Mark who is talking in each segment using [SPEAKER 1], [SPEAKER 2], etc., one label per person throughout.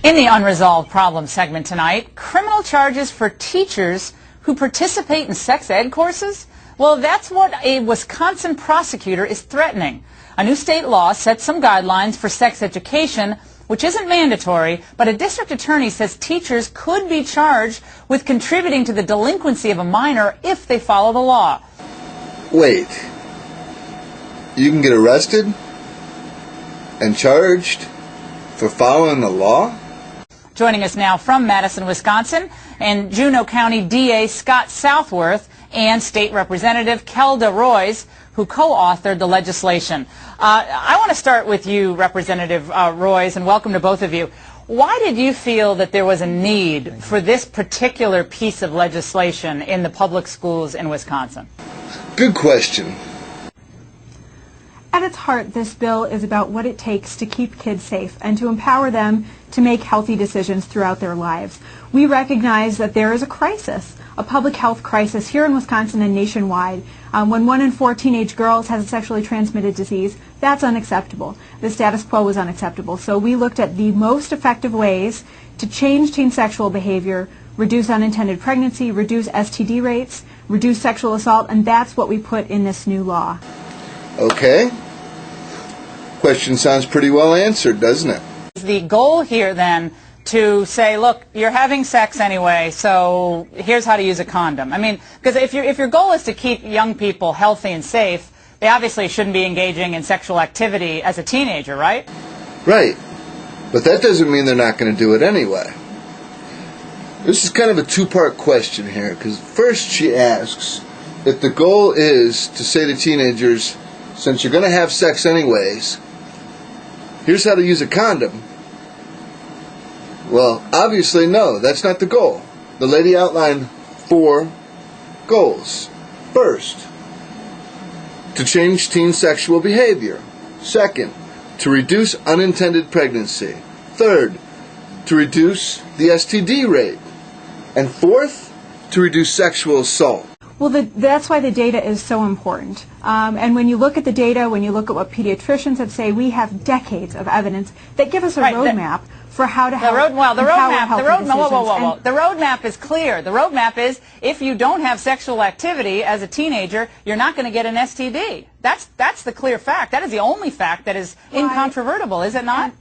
[SPEAKER 1] In the Unresolved Problem segment tonight, criminal charges for teachers who participate in sex ed courses? Well, that's what a Wisconsin prosecutor is threatening. A new state law sets some guidelines for sex education, which isn't mandatory, but a district attorney says teachers could be charged with contributing to the delinquency of a minor if they follow the law.
[SPEAKER 2] Wait, you can get arrested and charged for following the law?
[SPEAKER 1] Joining us now from Madison, Wisconsin, and Juneau County DA Scott Southworth and State Representative Kelda Roys, who co-authored the legislation. I want to start with you, Representative Roys, and welcome to both of you. Why did you feel that there was a need for this particular piece of legislation in the public schools in Wisconsin?
[SPEAKER 2] Good question.
[SPEAKER 3] At its heart, this bill is about what it takes to keep kids safe and to empower them to make healthy decisions throughout their lives. We recognize that there is a crisis, a public health crisis here in Wisconsin and nationwide. When 1 in 4 teenage girls has a sexually transmitted disease, that's unacceptable. The status quo is unacceptable. So we looked at the most effective ways to change teen sexual behavior, reduce unintended pregnancy, reduce STD rates, reduce sexual assault, and that's what we put in this new law.
[SPEAKER 2] Okay. Question sounds pretty well answered, doesn't it?
[SPEAKER 1] The goal here then to say, look, you're having sex anyway, so here's how to use a condom. I mean, because if your goal is to keep young people healthy and safe, they obviously shouldn't be engaging in sexual activity as a teenager, right?
[SPEAKER 2] Right. But that doesn't mean they're not going to do it anyway. This is kind of a two-part question here, because first she asks if the goal is to say to teenagers, since you're going to have sex anyways, here's how to use a condom. Well, obviously, no, that's not the goal. The lady outlined 4 goals. First, to change teen sexual behavior. Second, to reduce unintended pregnancy. Third, to reduce the STD rate. And fourth, to reduce sexual assault.
[SPEAKER 3] Well, that's why the data is so important. And when you look at the data, when you look at what pediatricians have say, we have decades of evidence that give us a roadmap for how to help.
[SPEAKER 1] The roadmap is clear. The roadmap is if you don't have sexual activity as a teenager, you're not going to get an STD. That's the clear fact. That is the only fact that is incontrovertible, is it not?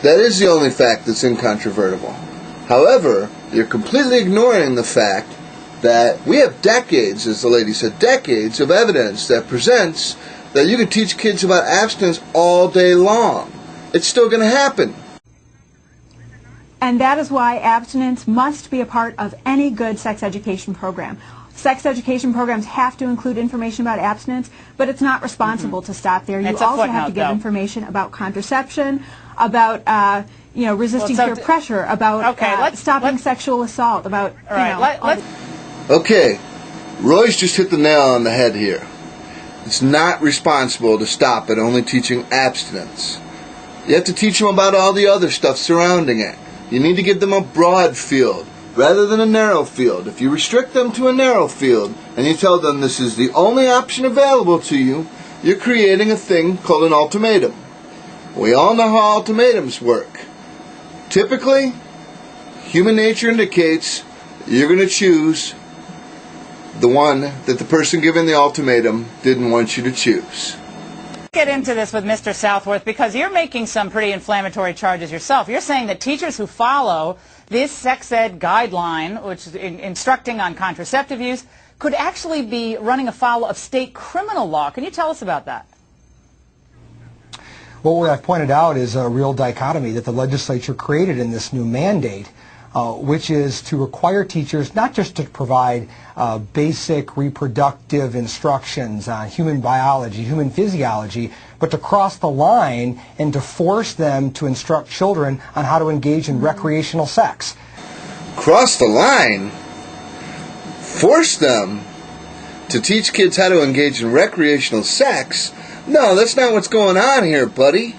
[SPEAKER 2] That is the only fact that's incontrovertible. However, you're completely ignoring the fact that we have decades, as the lady said, decades of evidence that presents that you can teach kids about abstinence all day long. It's still going to happen.
[SPEAKER 3] And that is why abstinence must be a part of any good sex education program. Sex education programs have to include information about abstinence, but it's not responsible to stop there. You also have to give information about contraception, about resisting peer pressure, about stopping sexual assault, about
[SPEAKER 2] Okay, Roy's just hit the nail on the head here. It's not responsible to stop at only teaching abstinence. You have to teach them about all the other stuff surrounding it. You need to give them a broad field rather than a narrow field. If you restrict them to a narrow field and you tell them this is the only option available to you, you're creating a thing called an ultimatum. We all know how ultimatums work. Typically, human nature indicates you're going to choose the one that the person giving the ultimatum didn't want you to choose.
[SPEAKER 1] Get into this with Mr. Southworth because you're making some pretty inflammatory charges yourself. You're saying that teachers who follow this sex ed guideline, which is instructing on contraceptive use, could actually be running afoul of state criminal law. Can you tell us about that?
[SPEAKER 4] Well, what I've pointed out is a real dichotomy that the legislature created in this new mandate, which is to require teachers not just to provide basic reproductive instructions on human biology, human physiology, but to cross the line and to force them to instruct children on how to engage in recreational sex.
[SPEAKER 2] Cross the line? Force them to teach kids how to engage in recreational sex? No, that's not what's going on here, buddy.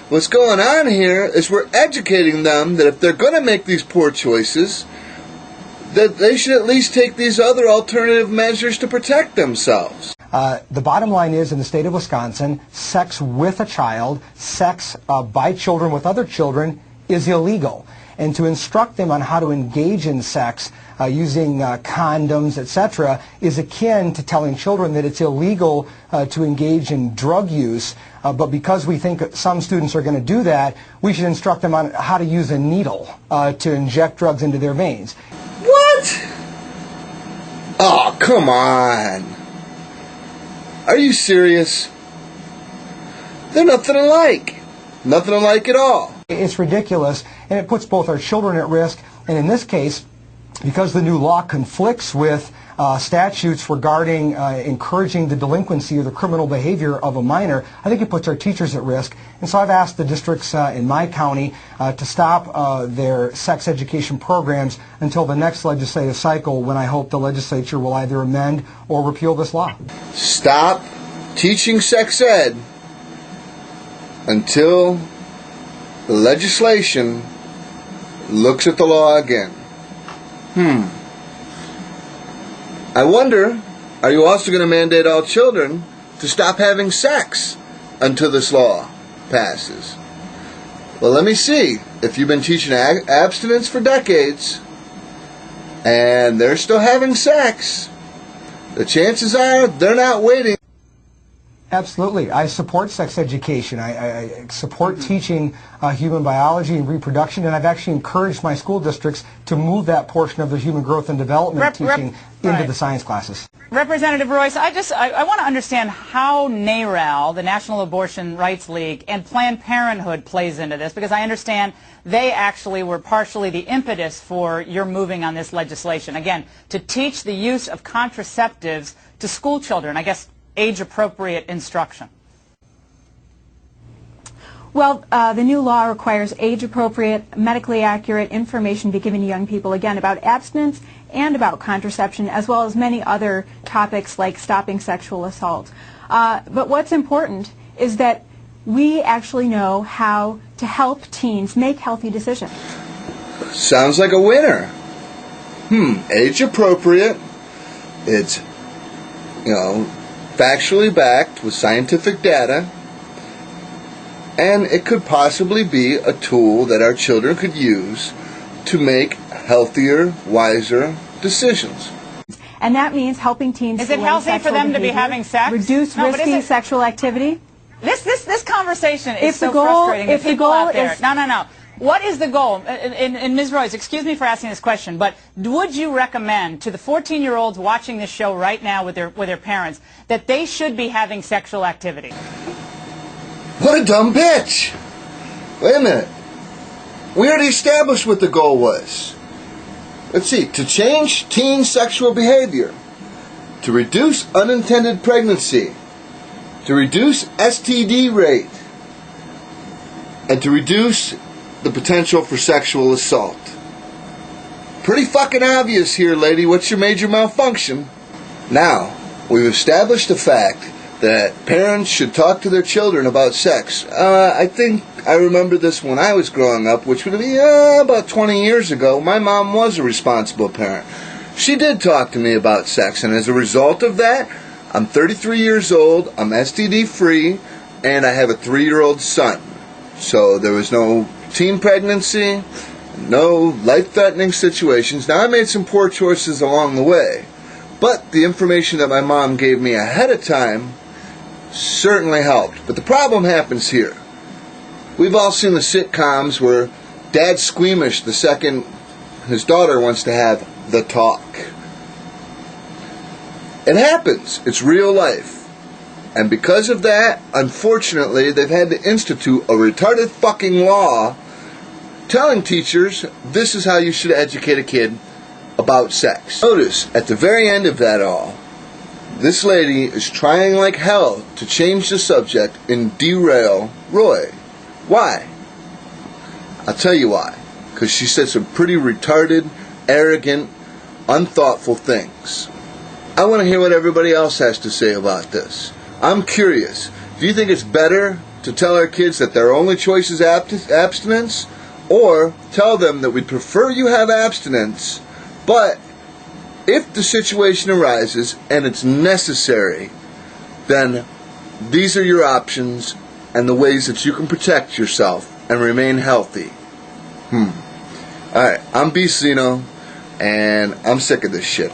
[SPEAKER 2] What's going on here is we're educating them that if they're going to make these poor choices, that they should at least take these other alternative measures to protect themselves.
[SPEAKER 4] The bottom line is, in the state of Wisconsin, sex with a child, sex by children with other children, is illegal, and to instruct them on how to engage in sex using condoms, etc., is akin to telling children that it's illegal to engage in drug use, but because we think some students are going to do that, we should instruct them on how to use a needle to inject drugs into their veins.
[SPEAKER 2] What? Oh, come on. Are you serious? They're nothing alike. Nothing alike at all.
[SPEAKER 4] It's ridiculous, and it puts both our children at risk, and in this case, because the new law conflicts with statutes regarding encouraging the delinquency or the criminal behavior of a minor, I think it puts our teachers at risk. And so I've asked the districts in my county to stop their sex education programs until the next legislative cycle, when I hope the legislature will either amend or repeal this law.
[SPEAKER 2] Stop teaching sex ed until the legislation looks at the law again. I wonder, are you also going to mandate all children to stop having sex until this law passes? Well, let me see. If you've been teaching abstinence for decades and they're still having sex, the chances are they're not waiting.
[SPEAKER 4] Absolutely. I support sex education. I support teaching human biology and reproduction, and I've actually encouraged my school districts to move that portion of the human growth and development teaching into the science classes.
[SPEAKER 1] Representative Royce, I want to understand how NARAL, the National Abortion Rights League, and Planned Parenthood plays into this, because I understand they actually were partially the impetus for your moving on this legislation. Again, to teach the use of contraceptives to school children, I guess age-appropriate instruction.
[SPEAKER 3] Well, the new law requires age-appropriate, medically accurate information to be given to young people, again, about abstinence and about contraception, as well as many other topics like stopping sexual assault. But what's important is that we actually know how to help teens make healthy decisions.
[SPEAKER 2] Sounds like a winner. Age-appropriate. It's, factually backed with scientific data, and it could possibly be a tool that our children could use to make healthier, wiser decisions.
[SPEAKER 3] And that means helping teens
[SPEAKER 1] Is it healthy for them to be having sex?
[SPEAKER 3] Reduce risky sexual activity.
[SPEAKER 1] This conversation is so frustrating.
[SPEAKER 3] If the goal is...
[SPEAKER 1] No. What is the goal? And Ms. Royce, excuse me for asking this question, but would you recommend to the 14-year-olds watching this show right now with their parents that they should be having sexual activity?
[SPEAKER 2] What a dumb bitch! Wait a minute. We already established what the goal was. Let's see. To change teen sexual behavior, to reduce unintended pregnancy, to reduce STD rate, and to reduce the potential for sexual assault. Pretty fucking obvious here, lady. What's your major malfunction? Now, we've established the fact that parents should talk to their children about sex. I think I remember this when I was growing up, which would be about 20 years ago. My mom was a responsible parent. She did talk to me about sex, and as a result of that, I'm 33 years old, I'm STD free, and I have a 3-year-old son. So there was no teen pregnancy, no life-threatening situations. Now, I made some poor choices along the way, but the information that my mom gave me ahead of time certainly helped. But the problem happens here. We've all seen the sitcoms where dad's squeamish the second his daughter wants to have the talk. It happens. It's real life. And because of that, unfortunately, they've had to institute a retarded fucking law telling teachers this is how you should educate a kid about sex. Notice, at the very end of that all, this lady is trying like hell to change the subject and derail Roy. Why? I'll tell you why. Because she said some pretty retarded, arrogant, unthoughtful things. I want to hear what everybody else has to say about this. I'm curious. Do you think it's better to tell our kids that their only choice is abstinence? Or tell them that we'd prefer you have abstinence, but if the situation arises and it's necessary, then these are your options and the ways that you can protect yourself and remain healthy. Alright, I'm Bcino, and I'm sick of this shit.